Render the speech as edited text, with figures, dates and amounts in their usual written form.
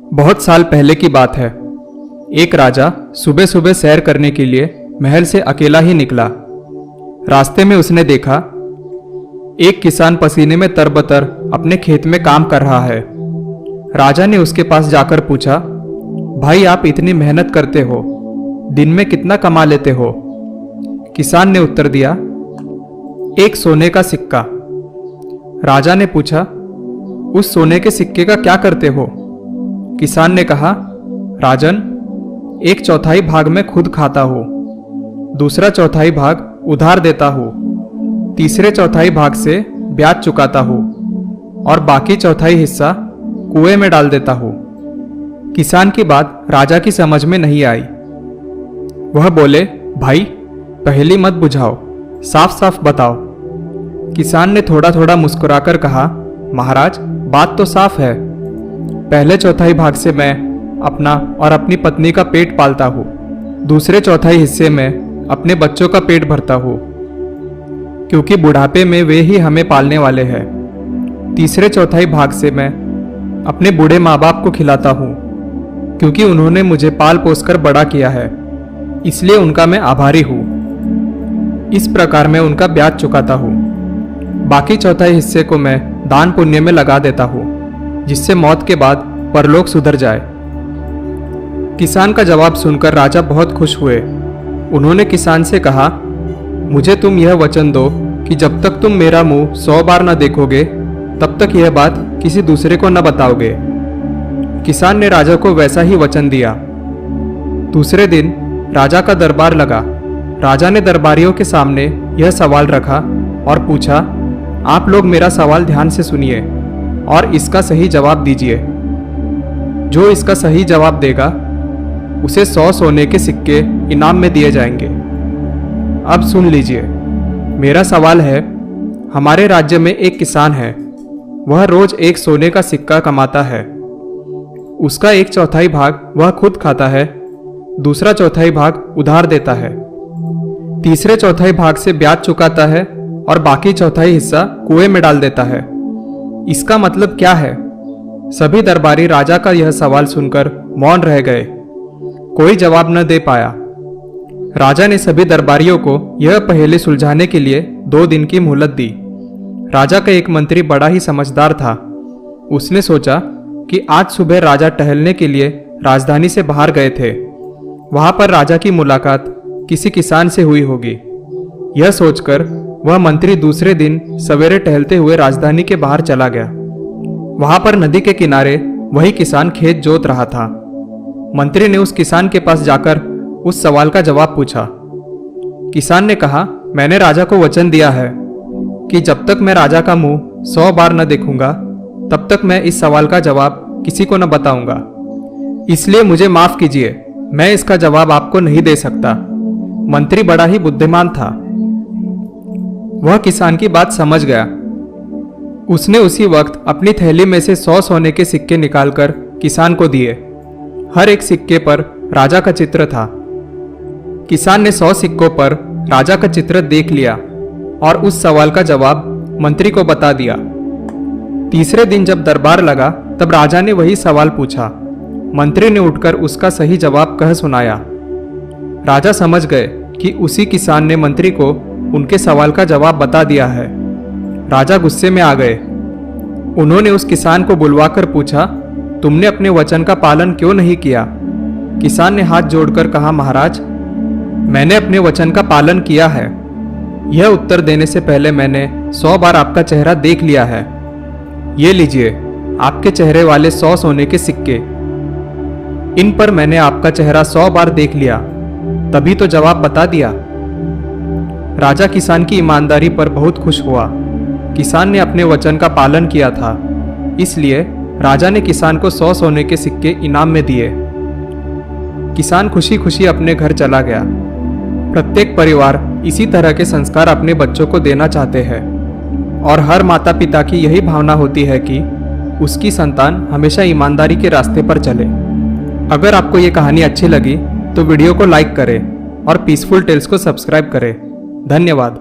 बहुत साल पहले की बात है। एक राजा सुबह सुबह सैर करने के लिए महल से अकेला ही निकला। रास्ते में उसने देखा एक किसान पसीने में तरबतर अपने खेत में काम कर रहा है। राजा ने उसके पास जाकर पूछा, भाई आप इतनी मेहनत करते हो, दिन में कितना कमा लेते हो? किसान ने उत्तर दिया, एक सोने का सिक्का। राजा ने पूछा, उस सोने के सिक्के का क्या करते हो? किसान ने कहा, राजन, 1/4 भाग मैं खुद खाता हूं, दूसरा 1/4 भाग उधार देता हूं, तीसरे 1/4 भाग से ब्याज चुकाता हूं और बाकी 1/4 हिस्सा कुएं में डाल देता हूं। किसान की बात राजा की समझ में नहीं आई। वह बोले, भाई पहेली मत बुझाओ, साफ साफ बताओ। किसान ने थोड़ा थोड़ा मुस्कुराकर कहा, महाराज बात तो साफ है, पहले 1/4 भाग से मैं अपना और अपनी पत्नी का पेट पालता हूँ, दूसरे 1/4 हिस्से में अपने बच्चों का पेट भरता हूँ, क्योंकि बुढ़ापे में वे ही हमें पालने वाले हैं। तीसरे 1/4 भाग से मैं अपने बूढ़े माँ बाप को खिलाता हूँ, क्योंकि उन्होंने मुझे पाल पोस कर बड़ा किया है, इसलिए उनका मैं आभारी हूँ। इस प्रकार मैं उनका ब्याज चुकाता हूँ। बाकी 1/4 हिस्से को मैं दान पुण्य में लगा देता हूँ, जिससे मौत के बाद परलोक सुधर जाए। किसान का जवाब सुनकर राजा बहुत खुश हुए। उन्होंने किसान से कहा, मुझे तुम यह वचन दो कि जब तक तुम मेरा मुंह 100 बार न देखोगे तब तक यह बात किसी दूसरे को न बताओगे। किसान ने राजा को वैसा ही वचन दिया। दूसरे दिन राजा का दरबार लगा। राजा ने दरबारियों के सामने यह सवाल रखा और पूछा, आप लोग मेरा सवाल ध्यान से सुनिए और इसका सही जवाब दीजिए। जो इसका सही जवाब देगा उसे 100 सोने के सिक्के इनाम में दिए जाएंगे। अब सुन लीजिए, मेरा सवाल है, हमारे राज्य में एक किसान है, वह रोज एक सोने का सिक्का कमाता है। उसका 1/4 भाग वह खुद खाता है, दूसरा 1/4 भाग उधार देता है, तीसरे 1/4 भाग से ब्याज चुकाता है और बाकी 1/4 हिस्सा कुएं में डाल देता है। इसका मतलब क्या है? सभी दरबारी राजा का यह सवाल सुनकर मौन रह गए। कोई जवाब न दे पाया। राजा ने सभी दरबारियों को यह पहेली सुलझाने के लिए 2 दिन की मोहलत दी। राजा का एक मंत्री बड़ा ही समझदार था। उसने सोचा कि आज सुबह राजा टहलने के लिए राजधानी से बाहर गए थे, वहां पर राजा की मुलाकात किसी किसान से हुई होगी। यह सोचकर वह मंत्री दूसरे दिन सवेरे टहलते हुए राजधानी के बाहर चला गया। वहां पर नदी के किनारे वही किसान खेत जोत रहा था। मंत्री ने उस किसान के पास जाकर उस सवाल का जवाब पूछा। किसान ने कहा, मैंने राजा को वचन दिया है कि जब तक मैं राजा का मुंह 100 बार न देखूंगा तब तक मैं इस सवाल का जवाब किसी को न बताऊंगा, इसलिए मुझे माफ कीजिए, मैं इसका जवाब आपको नहीं दे सकता। मंत्री बड़ा ही बुद्धिमान था। वह किसान की बात समझ गया। उसने उसी वक्त अपनी थैली में से 100 सोने के सिक्के निकालकर किसान को दिए। हर एक सिक्के पर राजा का चित्र था। किसान ने 100 सिक्कों पर राजा का चित्र देख लिया और उस सवाल का जवाब मंत्री को बता दिया। तीसरे दिन जब दरबार लगा तब राजा ने वही सवाल पूछा। मंत्री ने उठकर उसका सही जवाब कह सुनाया। राजा समझ गए कि उसी किसान ने मंत्री को उनके सवाल का जवाब बता दिया है। राजा गुस्से में आ गए। उन्होंने उस किसान को बुलवाकर पूछा, तुमने अपने वचन का पालन क्यों नहीं किया? किसान ने हाथ जोड़कर कहा, महाराज मैंने अपने वचन का पालन किया है। यह उत्तर देने से पहले मैंने 100 बार आपका चेहरा देख लिया है। ये लीजिए आपके चेहरे वाले 100 सोने के सिक्के। इन पर मैंने आपका चेहरा 100 बार देख लिया, तभी तो जवाब बता दिया। राजा किसान की ईमानदारी पर बहुत खुश हुआ। किसान ने अपने वचन का पालन किया था, इसलिए राजा ने किसान को 100 सोने के सिक्के इनाम में दिए। किसान खुशी खुशी अपने घर चला गया। प्रत्येक परिवार इसी तरह के संस्कार अपने बच्चों को देना चाहते हैं और हर माता पिता की यही भावना होती है कि उसकी संतान हमेशा ईमानदारी के रास्ते पर चले। अगर आपको ये कहानी अच्छी लगी तो वीडियो को लाइक करें और पीसफुल टेल्स को सब्सक्राइब करें। धन्यवाद।